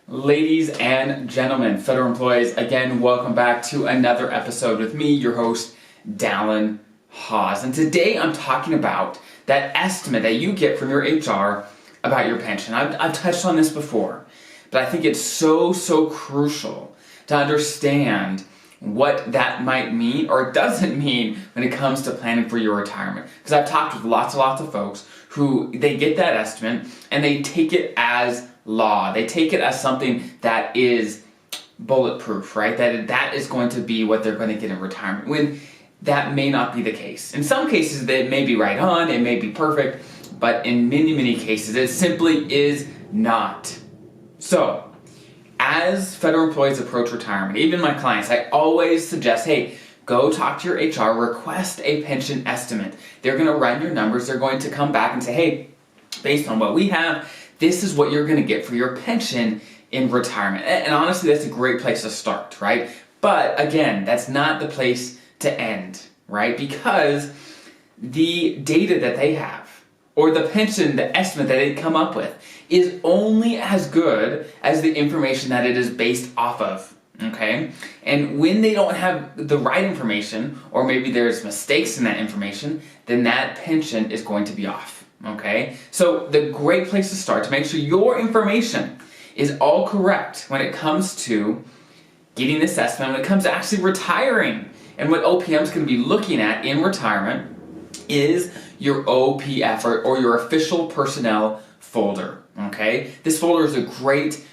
Ladies and gentlemen, federal employees, again, welcome back to another episode with me, your host, Dallen Haws. And today I'm talking about that estimate that you get from your HR about your pension. I've touched on this before, but I think it's so crucial to understand what that might mean or doesn't mean when it comes to planning for your retirement. Because I've talked with lots of folks who they get that estimate and they take it as law. They take it as something that is bulletproof, right? That is going to be what they're going to get in retirement, when that may not be the case. In some cases, it may be right on, it may be perfect, but in many cases, it simply is not. So, as federal employees approach retirement, even my clients, I always suggest, hey, go talk to your HR, request a pension estimate. They're going to run your numbers. They're going to come back and say, hey, based on what we have, this is what you're going to get for your pension in retirement. And honestly, that's a great place to start, right? But again, that's not the place to end, right? Because the data that they have, or the pension, the estimate that they come up with, is only as good as the information that it is based off of, okay? And when they don't have the right information, or maybe there's mistakes in that information, then that pension is going to be off. Okay, so the great place to start to make sure your information is all correct when it comes to getting this estimate, when it comes to actually retiring, and what OPM is going to be looking at in retirement is your OPF or your official personnel folder. Okay, this folder is a great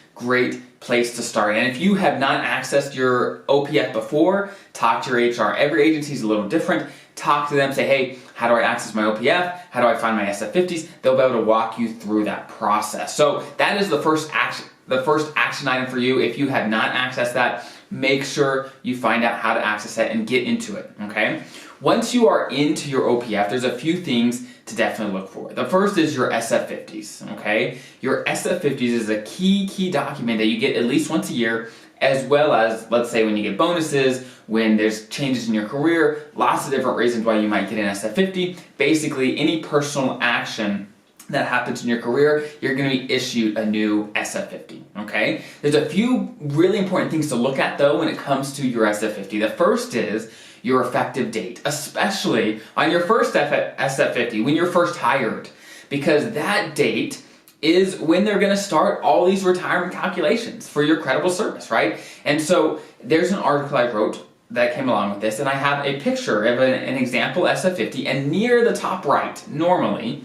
place to start. And if you have not accessed your OPF before, talk to your HR. Every agency is a little different. Talk to them, say, hey, how do I access my OPF? How do I find my SF50s? They'll be able to walk you through that process. So that is the first action item for you. If you have not accessed that, make sure you find out how to access it and get into it, okay? Once you are into your OPF, there's a few things to definitely look for. The first is your SF50s, okay? Your SF50s is a key document that you get at least once a year, as well as, let's say, when you get bonuses, when there's changes in your career, lots of different reasons why you might get an SF50. Basically, any personal action that happens in your career, you're going to be issued a new SF50, okay? There's a few really important things to look at, though, when it comes to your SF50. The first is your effective date, especially on your first SF50, when you're first hired, because that date is when they're going to start all these retirement calculations for your credible service, right? And so there's an article I wrote that came along with this, and I have a picture of an example SF50, and near the top right, normally,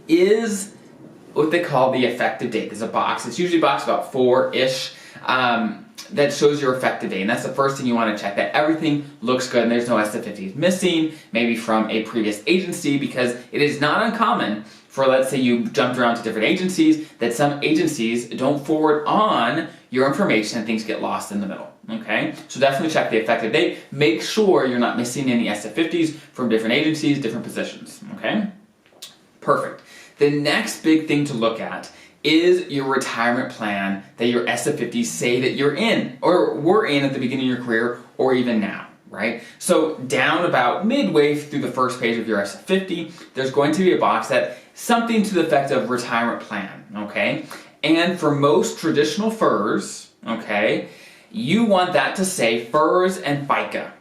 is what they call the effective date. There's a box. It's usually a box about 4-ish that shows your effective date, and that's the first thing you want to check, that everything looks good and there's no SF50s missing, maybe from a previous agency, because it is not uncommon for, let's say you jumped around to different agencies, that some agencies don't forward on your information and things get lost in the middle, okay? So definitely check the effective date. Make sure you're not missing any SF50s from different agencies, different positions, okay? Perfect. The next big thing to look at is your retirement plan that your SF50s say that you're in, or were in at the beginning of your career, or even now, right? So down about midway through the first page of your SF50, there's going to be a box that something to the effect of retirement plan, okay? And for most traditional FERS, okay, you want that to say FERS and FICA,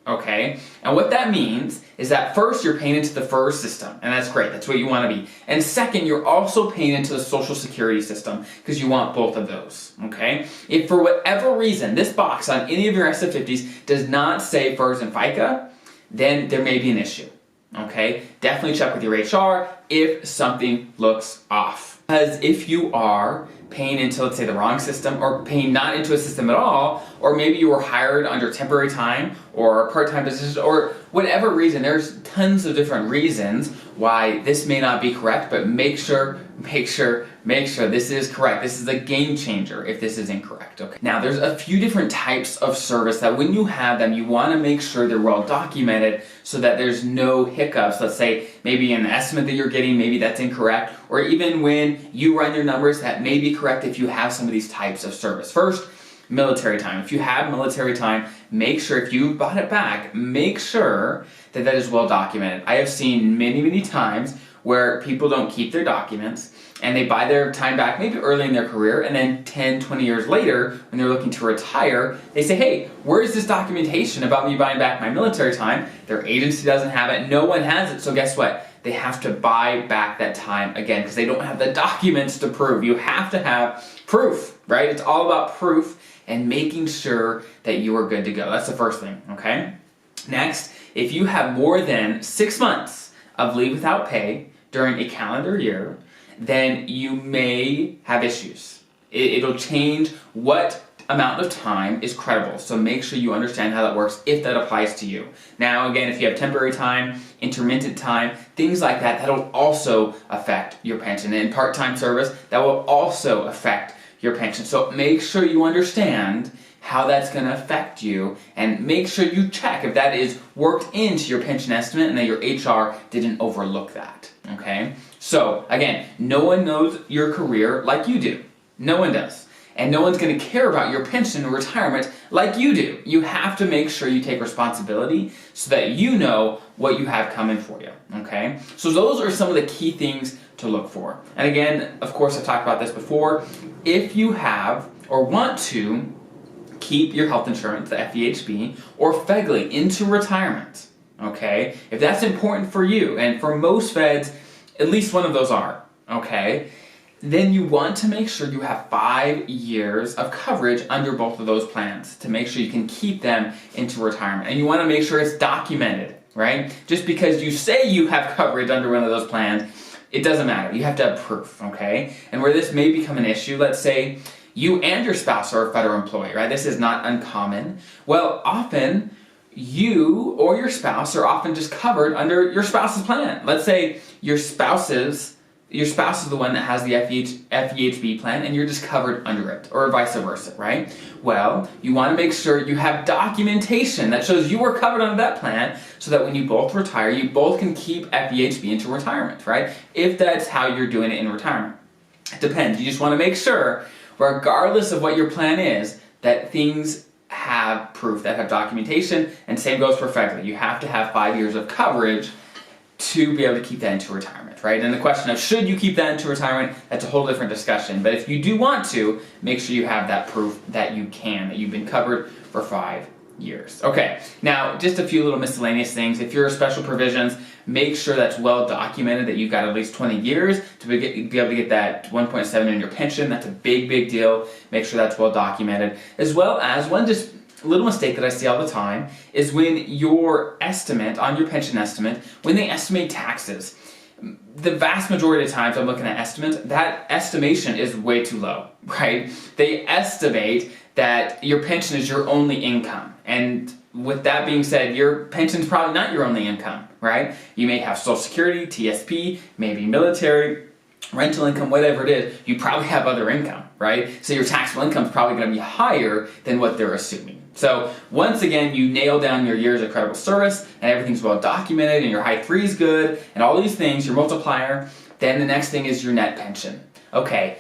okay? And what that means is that first, you're paying into the FERS system, and that's great, that's what you want to be. And second, you're also paying into the Social Security system, because you want both of those, okay? If for whatever reason, this box on any of your SF50s does not say FERS and FICA, then there may be an issue, okay? Definitely check with your HR if something looks off. Because if you are paying into, let's say, the wrong system, or paying not into a system at all, or maybe you were hired under temporary time or part-time position, or whatever reason, there's tons of different reasons why this may not be correct, but make sure this is correct. This is a game changer if this is incorrect, okay? Now, there's a few different types of service that when you have them, you want to make sure they're well documented so that there's no hiccups. Let's say maybe an estimate that you're getting, maybe that's incorrect, or even when you run your numbers, that may be correct if you have some of these types of service. First, military time. If you have military time, make sure, if you bought it back, make sure that that is well documented. I have seen many times where people don't keep their documents, and they buy their time back maybe early in their career, and then 10, 20 years later, when they're looking to retire, they say, hey, where's this documentation about me buying back my military time? Their agency doesn't have it, no one has it, so guess what? They have to buy back that time again because they don't have the documents to prove. You have to have proof, right? It's all about proof and making sure that you are good to go. That's the first thing, okay? Next, if you have more than 6 months of leave without pay during a calendar year, then you may have issues. It'll change what amount of time is credible. So make sure you understand how that works if that applies to you. Now, again, if you have temporary time, intermittent time, things like that, that'll also affect your pension. And part-time service, that will also affect your pension. So make sure you understand how that's going to affect you, and make sure you check if that is worked into your pension estimate and that your HR didn't overlook that, okay? So, again, no one knows your career like you do. No one does. And no one's going to care about your pension or retirement like you do. You have to make sure you take responsibility so that you know what you have coming for you, okay? So those are some of the key things to look for. And again, of course, I've talked about this before. If you have or want to keep your health insurance, the FEHB, or FEGLI into retirement, okay? If that's important for you, and for most feds, at least one of those are, okay? Then you want to make sure you have 5 years of coverage under both of those plans to make sure you can keep them into retirement. And you want to make sure it's documented, right? Just because you say you have coverage under one of those plans, it doesn't matter. You have to have proof, okay? And where this may become an issue, let's say you and your spouse are a federal employee, right? This is not uncommon. Well, often you or your spouse are often just covered under your spouse's plan. Let's say your spouse is the one that has the FEHB plan and you're just covered under it, or vice versa, right? Well, you want to make sure you have documentation that shows you were covered under that plan so that when you both retire, you both can keep FEHB into retirement, right? If that's how you're doing it in retirement. It depends. You just want to make sure, regardless of what your plan is, that things have proof, that have documentation, and same goes for FEGLI. You have to have 5 years of coverage to be able to keep that into retirement, right? And the question of should you keep that into retirement, that's a whole different discussion. But if you do want to, make sure you have that proof that you can, that you've been covered for 5 years. Okay, now just a few little miscellaneous things. If you're special provisions, make sure that's well documented, that you've got at least 20 years to be able to get that 1.7 in your pension. That's a big, big deal. Make sure that's well documented. As well as one just little mistake that I see all the time is when your estimate, on your pension estimate, when they estimate taxes, the vast majority of times I'm looking at estimates, that estimation is way too low, right? They estimate that your pension is your only income. And with that being said, your pension's probably not your only income, right? You may have Social Security, TSP, maybe military, rental income, whatever it is. You probably have other income, right? So your taxable income is probably going to be higher than what they're assuming. So once again, you nail down your years of credible service and everything's well documented and your high 3 is good and all these things, your multiplier, then the next thing is your net pension. Okay,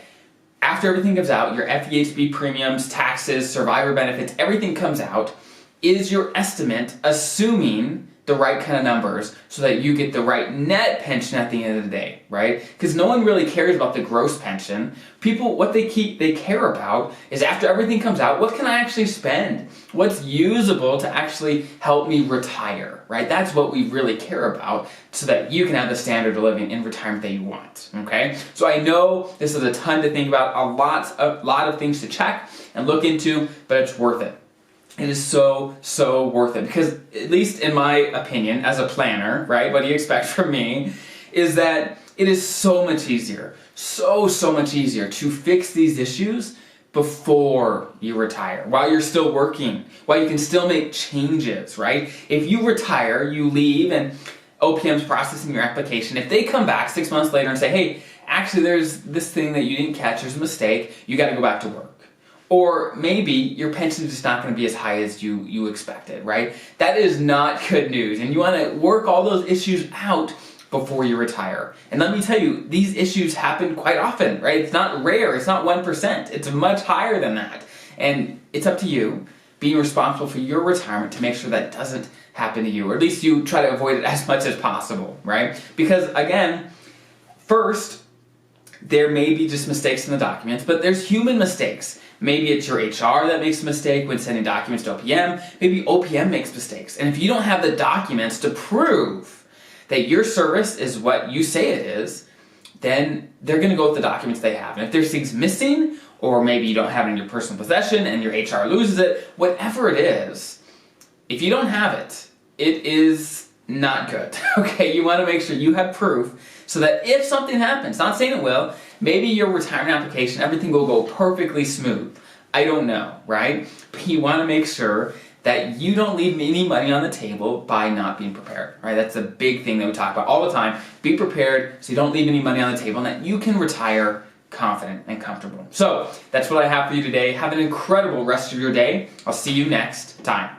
after everything comes out, your FEHB premiums, taxes, survivor benefits, everything comes out, is your estimate assuming the right kind of numbers so that you get the right net pension at the end of the day, right? Because no one really cares about the gross pension. People, what they care about is after everything comes out, what can I actually spend? What's usable to actually help me retire, right? That's what we really care about so that you can have the standard of living in retirement that you want, okay? So I know this is a ton to think about, a lot of things to check and look into, but it's worth it. It is so, so worth it because, at least in my opinion, as a planner, right, what do you expect from me, is that it is so much easier, so much easier to fix these issues before you retire, while you're still working, while you can still make changes, right? If you retire, you leave, and OPM's processing your application. If they come back 6 months later and say, hey, actually there's this thing that you didn't catch, there's a mistake, you got to go back to work. Or maybe your pension is just not going to be as high as you expected, right? That is not good news. And you want to work all those issues out before you retire. And let me tell you, these issues happen quite often, right? It's not rare. It's not 1%. It's much higher than that. And it's up to you, being responsible for your retirement, to make sure that doesn't happen to you. Or at least you try to avoid it as much as possible, right? Because again, first, there may be just mistakes in the documents, but there's human mistakes. Maybe it's your HR that makes a mistake when sending documents to OPM. Maybe OPM makes mistakes. And if you don't have the documents to prove that your service is what you say it is, then they're going to go with the documents they have. And if there's things missing, or maybe you don't have it in your personal possession and your HR loses it, whatever it is, if you don't have it, it is not good. Okay, you want to make sure you have proof so that if something happens, not saying it will, maybe your retirement application, everything will go perfectly smooth. I don't know, right? But you want to make sure that you don't leave any money on the table by not being prepared, right? That's a big thing that we talk about all the time. Be prepared so you don't leave any money on the table and that you can retire confident and comfortable. So that's what I have for you today. Have an incredible rest of your day. I'll see you next time.